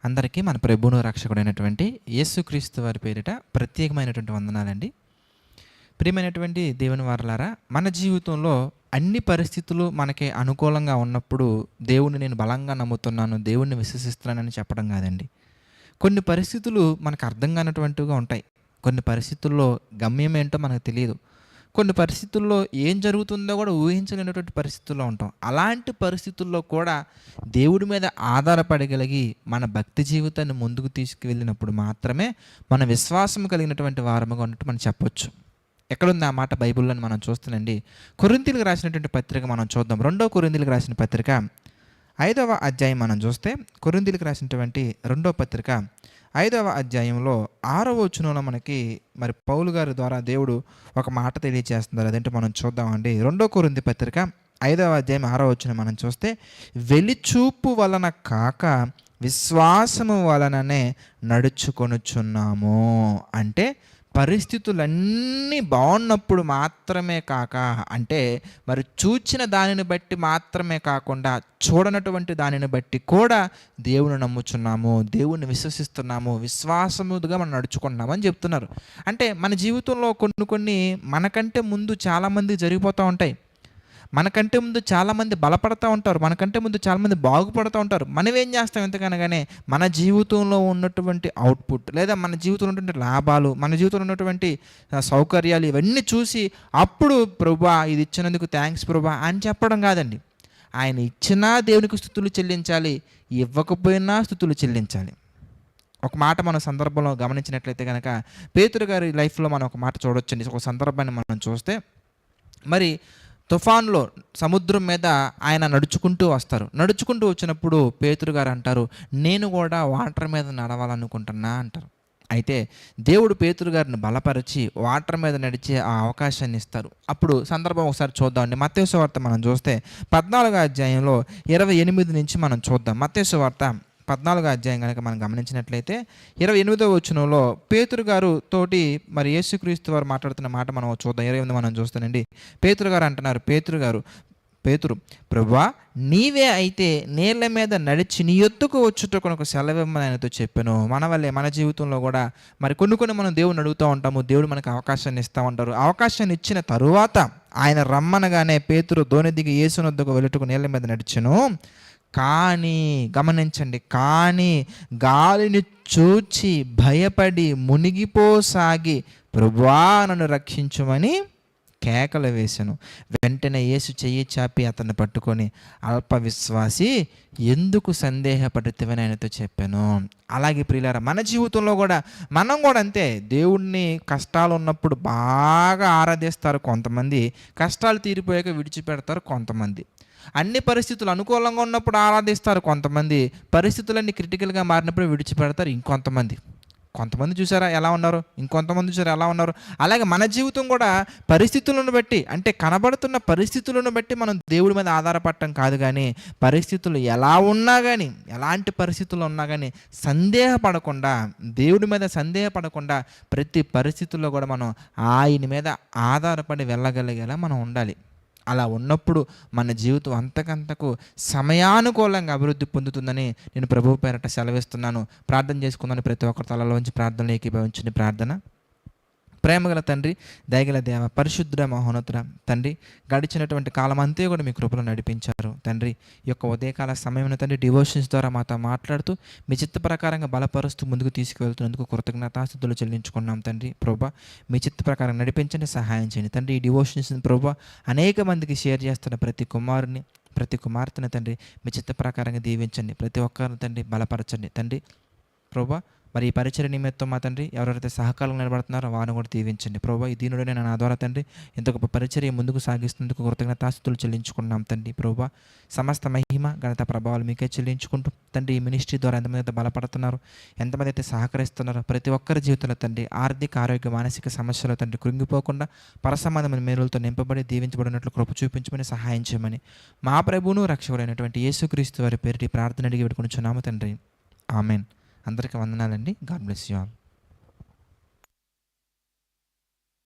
అందరికీ మన ప్రభువును రక్షకుడైనటువంటి యేసుక్రీస్తు వారి పేరిట ప్రత్యేకమైనటువంటి వందనాలండి. ప్రియమైనటువంటి దేవుని వారలారా, మన జీవితంలో అన్ని పరిస్థితులు మనకి అనుకూలంగా ఉన్నప్పుడు దేవుణ్ణి నేను బలంగా నమ్ముతున్నాను, దేవుణ్ణి విశ్వసిస్తున్నానని చెప్పడం కాదండి. కొన్ని పరిస్థితులు మనకు అర్థం కానటువంటివిగా ఉంటాయి. కొన్ని పరిస్థితుల్లో గమ్యం ఏంటో మనకు తెలియదు. కొన్ని పరిస్థితుల్లో ఏం జరుగుతుందో కూడా ఊహించలేనటువంటి పరిస్థితుల్లో ఉంటాం. అలాంటి పరిస్థితుల్లో కూడా దేవుడి మీద ఆధారపడగలిగి మన భక్తి జీవితాన్ని ముందుకు తీసుకువెళ్ళినప్పుడు మాత్రమే మన విశ్వాసం కలిగినటువంటి వారముగా ఉన్నట్టు మనం చెప్పొచ్చు. ఎక్కడుంది ఆ మాట బైబిల్లోని మనం చూస్తానండి. కొరింథీయులకు రాసినటువంటి పత్రిక మనం చూద్దాం. 2వ కొరింథీయులకు రాసిన పత్రిక 5వ అధ్యాయం మనం చూస్తే, కొరింథీయులకు రాసినటువంటి 2వ పత్రిక 5వ అధ్యాయంలో 6వ వచనంలో మనకి మరి పౌలు గారి ద్వారా దేవుడు ఒక మాట తెలియజేస్తున్నారు. అదేంటో మనం చూద్దామండి. 2వ కొరింథీ పత్రిక 5వ అధ్యాయం 6వ వచనం మనం చూస్తే, వెలిచూపు వలన కాక విశ్వాసము వలననే నడుచుకొనుచున్నాము. అంటే పరిస్థితులన్నీ బాగున్నప్పుడు మాత్రమే కాక, అంటే మరి చూచిన దానిని బట్టి మాత్రమే కాకుండా చూడనటువంటి దానిని బట్టి కూడా దేవుని నమ్ముచున్నాము, దేవుని విశ్వసిస్తున్నాము, విశ్వాసముగా మనం నడుచుకుంటున్నాము అని చెప్తున్నారు. అంటే మన జీవితంలో కొన్ని మనకంటే ముందు చాలామంది జరిగిపోతూ ఉంటాయి. మనకంటే ముందు చాలామంది బలపడుతూ ఉంటారు, మనకంటే ముందు చాలామంది బాగుపడుతూ ఉంటారు. మనం ఏం చేస్తాం ఎంతకనగానే మన జీవితంలో ఉన్నటువంటి అవుట్పుట్, లేదా మన జీవితంలో ఉన్నటువంటి లాభాలు, మన జీవితంలో ఉన్నటువంటి సౌకర్యాలు ఇవన్నీ చూసి అప్పుడు ప్రభువా ఇది ఇచ్చినందుకు థ్యాంక్స్ ప్రభువా అని చెప్పడం కాదండి. ఆయన ఇచ్చినా దేవునికి స్తుతులు చెల్లించాలి, ఇవ్వకపోయినా స్తుతులు చెల్లించాలి. ఒక మాట మన సందర్భంలో గమనించినట్లయితే కనుక పేతురు గారి లైఫ్లో మనం ఒక మాట చూడొచ్చండి. ఒక సందర్భాన్ని మనం చూస్తే, మరి తుఫాన్లో సముద్రం మీద ఆయన నడుచుకుంటూ వస్తారు. నడుచుకుంటూ వచ్చినప్పుడు పేతురు గారు అంటారు, నేను కూడా వాటర్ మీద నడవాలనుకుంటున్నా అంటారు. అయితే దేవుడు పేతురు గారిని బలపరిచి వాటర్ మీద నడిచే ఆ అవకాశాన్ని ఇస్తారు. అప్పుడు సందర్భం ఒకసారి చూద్దామండి. మత్తయి సువార్త మనం చూస్తే 14వ అధ్యాయంలో 28 నుంచి మనం చూద్దాం. మత్తయి సువార్త 14వ అధ్యాయం కనుక మనం గమనించినట్లయితే 28వ వచనంలో పేతురు గారు తోటి మరి యేసుక్రీస్తు వారు మాట్లాడుతున్న మాట మనం చూద్దాం. 28 మనం చూస్తానండి. పేతురు గారు అంటున్నారు, పేతురు ప్రభువా నీవే అయితే నీళ్ళ మీద నడిచి నీ యొద్దకు వచ్చుటకు ఒక సెలవిమ్మని ఆయనతో చెప్పాను. మన వల్లే మన జీవితంలో కూడా మరి కొన్ని మనం దేవుడిని అడుగుతూ ఉంటాము, దేవుడు మనకు అవకాశాన్ని ఇస్తూ ఉంటారు. అవకాశాన్ని ఇచ్చిన తరువాత ఆయన రమ్మనగానే పేతురు దోణి దిగి యేసు వద్దకు వెళ్ళుటకు నీళ్ళ మీద నడిచెను. కానీ గమనించండి, కానీ గాలిని చూచి భయపడి మునిగిపోసాగి ప్రభువా నన్ను రక్షించుమని కేకలు వేశాను. వెంటనే యేసు చెయ్యి చాపి అతన్ని పట్టుకొని అల్ప విశ్వాసి ఎందుకు సందేహపడితివని ఆయనతో చెప్పాను. అలాగే ప్రియులారా, మన జీవితంలో కూడా మనం కూడా అంతే. దేవుణ్ణి కష్టాలు ఉన్నప్పుడు బాగా ఆరాధిస్తారు కొంతమంది, కష్టాలు తీరిపోయాక విడిచిపెడతారు కొంతమంది. అన్ని పరిస్థితులు అనుకూలంగా ఉన్నప్పుడు ఆరాధిస్తారు కొంతమంది, పరిస్థితులన్నీ క్రిటికల్గా మారినప్పుడు విడిచిపెడతారు కొంతమంది చూసారా ఎలా ఉన్నారు, ఇంకొంతమంది చూసారా ఎలా ఉన్నారు. అలాగే మన జీవితం కూడా పరిస్థితులను బట్టి, అంటే కనబడుతున్న పరిస్థితులను బట్టి మనం దేవుడి మీద ఆధారపడటం కాదు, కానీ పరిస్థితులు ఎలా ఉన్నా కానీ, ఎలాంటి పరిస్థితులు ఉన్నా కానీ సందేహపడకుండా, దేవుడి మీద సందేహపడకుండా ప్రతి పరిస్థితుల్లో కూడా మనం ఆయన మీద ఆధారపడి వెళ్ళగలిగేలా మనం ఉండాలి. అలా ఉన్నప్పుడు మన జీవితం అంతకంతకు సమయానుకూలంగా అభివృద్ధి పొందుతుందని నేను ప్రభువు పేరట సెలవిస్తున్నాను. ప్రార్థన చేసుకుందని ప్రతి ఒక్కరి తలలోంచి ప్రార్థనలు ఏకీభవించండి. ప్రార్థన. ప్రేమగల తండ్రి, దయగల దేవ, పరిశుద్ధ మహోన్నతుడ తండ్రి, గడిచినటువంటి కాలం అంతే కూడా మీ కృపలో నడిపించారు తండ్రి. ఈ యొక్క ఉదయకాల సమయంలో తండ్రి డివోషన్స్ ద్వారా మాతో మాట్లాడుతూ మీ చిత్త ప్రకారంగా బలపరుస్తూ ముందుకు తీసుకువెళ్తున్నందుకు కృతజ్ఞతాస్తుతులు చెల్లించుకున్నాం తండ్రి. ప్రభా మీ చిత్త ప్రకారం నడిపించండి, సహాయం చేయండి తండ్రి. ఈ డివోషన్స్ ప్రభా అనేక మందికి షేర్ చేస్తున్న ప్రతి కుమారుని, ప్రతి కుమార్తెను తండ్రి మీ చిత్త ప్రకారంగా దీవించండి. ప్రతి ఒక్కరిని తండ్రి బలపరచండి తండ్రి. ప్రభా మరి ఈ పరిచయ నిమిత్తం మా తండ్రి ఎవరైతే సహకారం నిలబడుతున్నారో వారిని కూడా దీవించండి. ప్రభా ఈ దీనుడైన నా ద్వారా తండ్రి ఇంత గొప్ప పరిచర్య ముందుకు సాగిస్తున్నందుకు కృతజ్ఞతాస్తుతులు చెల్లించుకున్నాం తండ్రి. ప్రభా సమస్త మహిమ ఘనత ప్రభావాలు మీకే చెల్లించుకుంటూ తండ్రి ఈ మినిస్ట్రీ ద్వారా ఎంతమంది అయితే బలపడుతున్నారు, ఎంతమంది అయితే సహకరిస్తున్నారో ప్రతి ఒక్కరి జీవితంలో తండ్రి ఆర్థిక ఆరోగ్య మానసిక సమస్యలు తండ్రి కృంగిపోకుండా పరసమాధమైన మేలులతో నింపబడి దీవించబడినట్లు కృప చూపించమని సహాయం చేయమని మా ప్రభువును రక్షకుడైనటువంటి యేసుక్రీస్తు వారి పేరిటి ప్రార్థన అడిగి పెట్టుకుని చున్నాము తండ్రి. ఆమెన్. అందరికీ వందనాలండి. God bless you all.